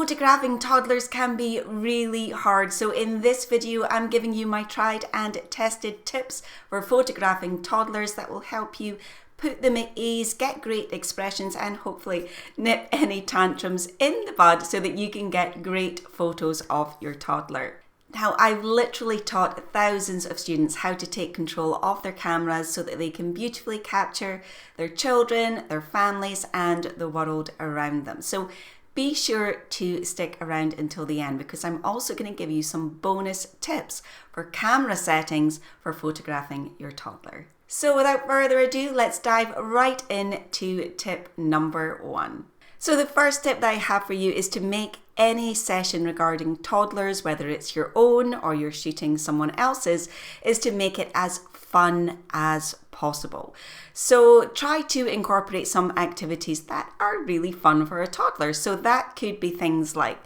Photographing toddlers can be really hard, so in this video I'm giving you my tried and tested tips for photographing toddlers that will help you put them at ease, get great expressions, and hopefully nip any tantrums in the bud so that you can get great photos of your toddler. Now, I've literally taught thousands of students how to take control of their cameras so that they can beautifully capture their children, their families, and the world around them. So be sure to stick around until the end because I'm also going to give you some bonus tips for camera settings for photographing your toddler. So without further ado, let's dive right into tip number 1. So the first tip that I have for you is to make any session regarding toddlers, whether it's your own or you're shooting someone else's, is to make it as fun as possible. So try to incorporate some activities that are really fun for a toddler. So that could be things like,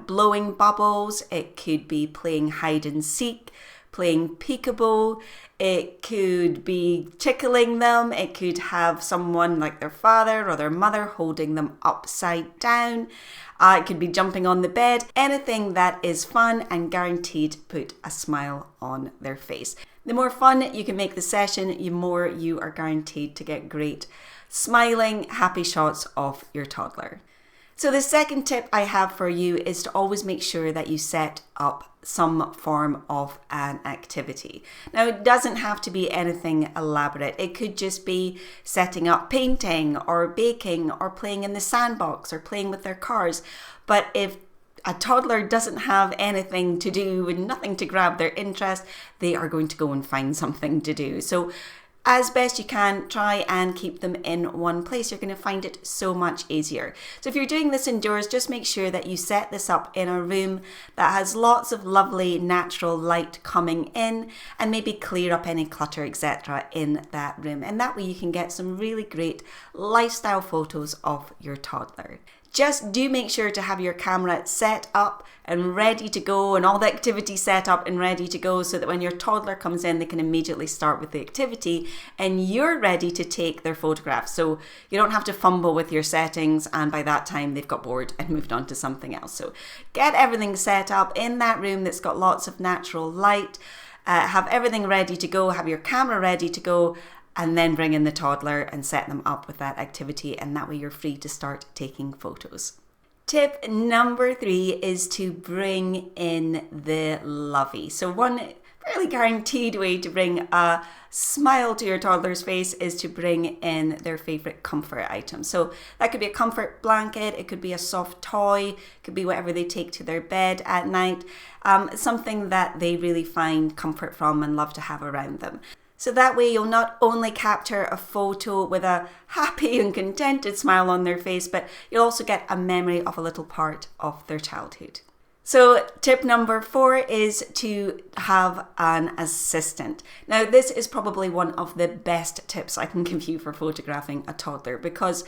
blowing bubbles. It could be playing hide and seek, playing peekaboo. It could be tickling them. It could have someone like their father or their mother holding them upside down. It could be jumping on the bed. Anything that is fun and guaranteed put a smile on their face. The more fun you can make the session, the more you are guaranteed to get great smiling, happy shots of your toddler. So the second tip I have for you is to always make sure that you set up some form of an activity. Now, it doesn't have to be anything elaborate. It could just be setting up painting or baking or playing in the sandbox or playing with their cars. But if a toddler doesn't have anything to do and nothing to grab their interest, they are going to go and find something to do. So as best you can, try and keep them in one place. You're going to find it so much easier. So if you're doing this indoors, just make sure that you set this up in a room that has lots of lovely natural light coming in and maybe clear up any clutter, etc. in that room. And that way you can get some really great lifestyle photos of your toddler. Just do make sure to have your camera set up and ready to go and all the activities set up and ready to go so that when your toddler comes in, they can immediately start with the activity and you're ready to take their photographs. So you don't have to fumble with your settings and by that time they've got bored and moved on to something else. So get everything set up in that room that's got lots of natural light. Have everything ready to go, have your camera ready to go, and then bring in the toddler and set them up with that activity, and that way you're free to start taking photos. Tip number 3 is to bring in the lovey. So one fairly guaranteed way to bring a smile to your toddler's face is to bring in their favorite comfort item. So that could be a comfort blanket, it could be a soft toy, it could be whatever they take to their bed at night, something that they really find comfort from and love to have around them. So that way you'll not only capture a photo with a happy and contented smile on their face, but you'll also get a memory of a little part of their childhood. So tip number 4 is to have an assistant. Now this is probably one of the best tips I can give you for photographing a toddler because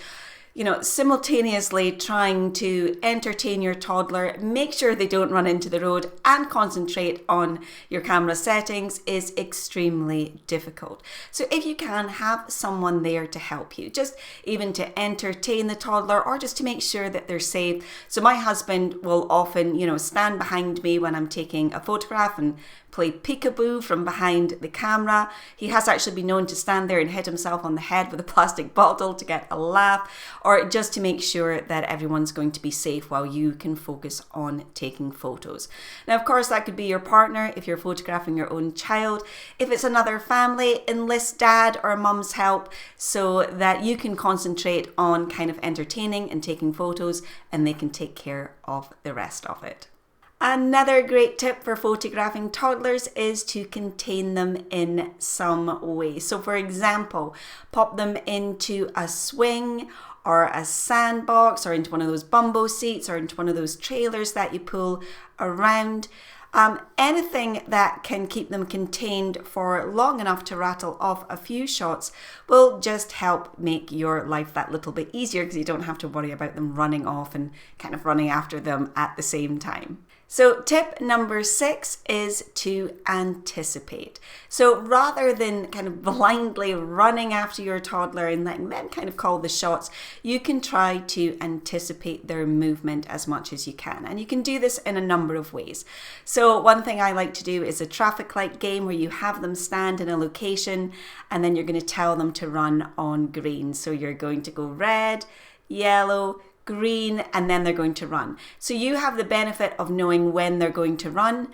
simultaneously trying to entertain your toddler, make sure they don't run into the road and concentrate on your camera settings is extremely difficult. So if you can, have someone there to help you, just even to entertain the toddler or just to make sure that they're safe. So my husband will often, stand behind me when I'm taking a photograph and play peekaboo from behind the camera. He has actually been known to stand there and hit himself on the head with a plastic bottle to get a laugh, or just to make sure that everyone's going to be safe while you can focus on taking photos. Now, of course, that could be your partner if you're photographing your own child. If it's another family, enlist dad or mum's help so that you can concentrate on kind of entertaining and taking photos and they can take care of the rest of it. Another great tip for photographing toddlers is to contain them in some way. So for example, pop them into a swing or a sandbox or into one of those bumbo seats or into one of those trailers that you pull around. Anything that can keep them contained for long enough to rattle off a few shots will just help make your life that little bit easier, because you don't have to worry about them running off and kind of running after them at the same time. So tip number 6 is to anticipate. So rather than kind of blindly running after your toddler and letting them kind of call the shots, you can try to anticipate their movement as much as you can. And you can do this in a number of ways. So one thing I like to do is a traffic light game where you have them stand in a location and then you're going to tell them to run on green. So you're going to go red, yellow, green, and then they're going to run. So you have the benefit of knowing when they're going to run,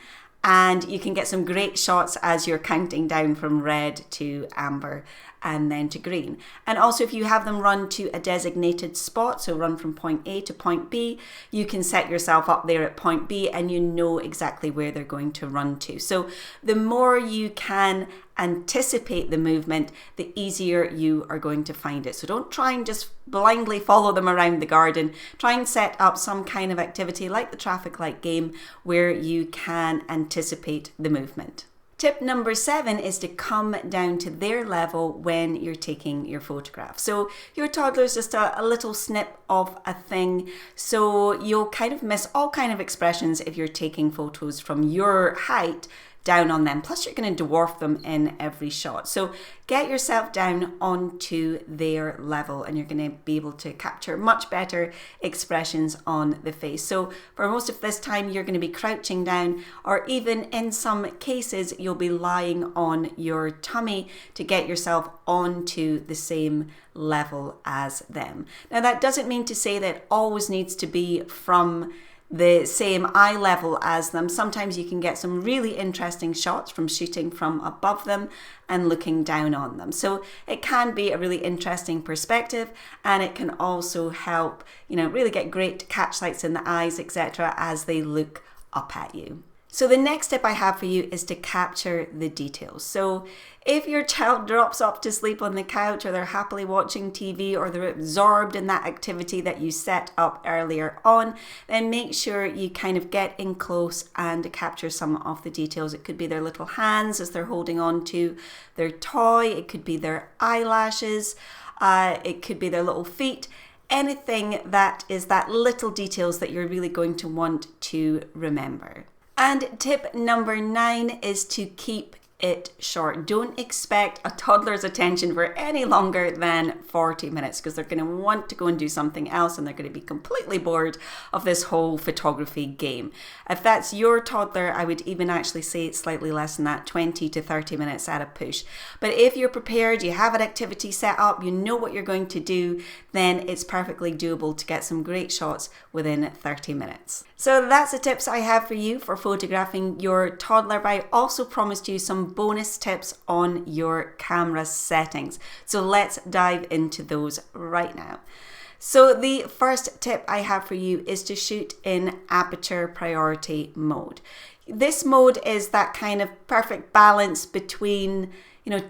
and you can get some great shots as you're counting down from red to amber and then to green. And also, if you have them run to a designated spot, so run from point A to point B, you can set yourself up there at point B and you know exactly where they're going to run to. So the more you can anticipate the movement, the easier you are going to find it. So don't try and just blindly follow them around the garden. Try and set up some kind of activity like the traffic light game where you can anticipate the movement. Tip number 7 is to come down to their level when you're taking your photograph. So your toddler is just a little snip of a thing, so you'll kind of miss all kind of expressions if you're taking photos from your height down on them. Plus you're going to dwarf them in every shot. So get yourself down onto their level and you're going to be able to capture much better expressions on the face. So for most of this time you're going to be crouching down, or even in some cases you'll be lying on your tummy to get yourself onto the same level as them. Now that doesn't mean to say that it always needs to be from the same eye level as them. Sometimes you can get some really interesting shots from shooting from above them and looking down on them. So it can be a really interesting perspective, and it can also help, really get great catch lights in the eyes, etc., as they look up at you. So the next tip I have for you is to capture the details. So if your child drops off to sleep on the couch, or they're happily watching TV, or they're absorbed in that activity that you set up earlier on, then make sure you kind of get in close and capture some of the details. It could be their little hands as they're holding on to their toy. It could be their eyelashes. It could be their little feet. Anything that is that little details that you're really going to want to remember. And tip number 9 is to keep it short. Don't expect a toddler's attention for any longer than 40 minutes, because they're going to want to go and do something else and they're going to be completely bored of this whole photography game. If that's your toddler, I would even actually say it's slightly less than that, 20 to 30 minutes at a push. But if you're prepared, you have an activity set up, you know what you're going to do, then it's perfectly doable to get some great shots within 30 minutes. So that's the tips I have for you for photographing your toddler, but I also promised you some bonus tips on your camera settings. So let's dive into those right now. So the first tip I have for you is to shoot in aperture priority mode. This mode is that kind of perfect balance between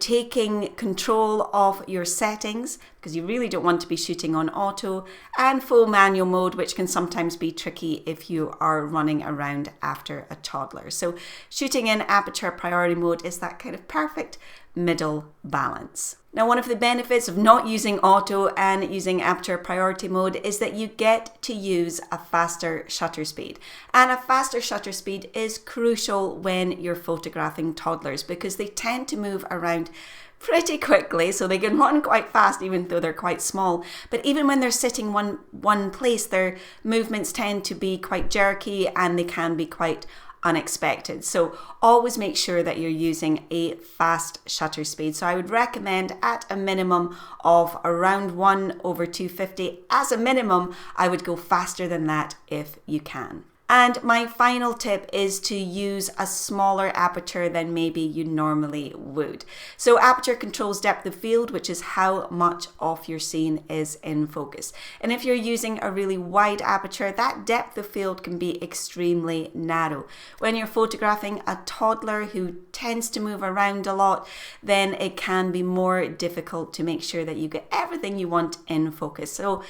taking control of your settings, because you really don't want to be shooting on auto, and full manual mode, which can sometimes be tricky if you are running around after a toddler. So shooting in aperture priority mode is that kind of perfect middle balance. Now, one of the benefits of not using auto and using aperture priority mode is that you get to use a faster shutter speed. And a faster shutter speed is crucial when you're photographing toddlers, because they tend to move around pretty quickly, so they can run quite fast even though they're quite small. But even when they're sitting one place, their movements tend to be quite jerky and they can be quite unexpected. So always make sure that you're using a fast shutter speed. So I would recommend at a minimum of around 1/250. As a minimum, I would go faster than that if you can. And my final tip is to use a smaller aperture than maybe you normally would. So aperture controls depth of field, which is how much of your scene is in focus. And if you're using a really wide aperture, that depth of field can be extremely narrow. When you're photographing a toddler who tends to move around a lot, then it can be more difficult to make sure that you get everything you want in focus. So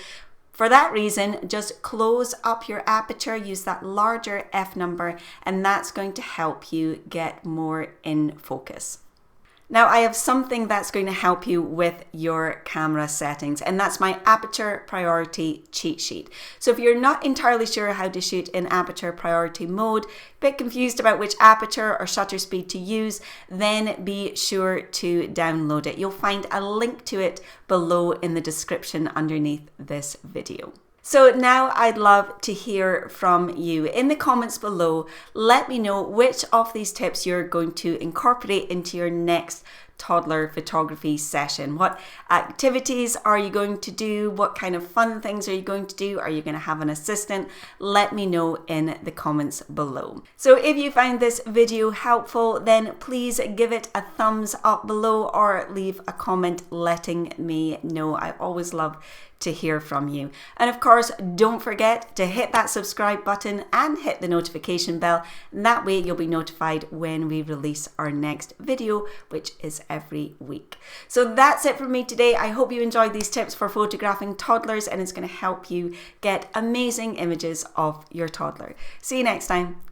For that reason, just close up your aperture, use that larger f number, and that's going to help you get more in focus. Now I have something that's going to help you with your camera settings, and that's my aperture priority cheat sheet. So if you're not entirely sure how to shoot in aperture priority mode, a bit confused about which aperture or shutter speed to use, then be sure to download it. You'll find a link to it below in the description underneath this video. So now I'd love to hear from you. In the comments below, let me know which of these tips you're going to incorporate into your next toddler photography session. What activities are you going to do? What kind of fun things are you going to do? Are you going to have an assistant? Let me know in the comments below. So if you found this video helpful, then please give it a thumbs up below or leave a comment letting me know. I always love to hear from you. And of course, don't forget to hit that subscribe button and hit the notification bell. That way you'll be notified when we release our next video, which is every week. So that's it from me today. I hope you enjoyed these tips for photographing toddlers, and it's going to help you get amazing images of your toddler. See you next time.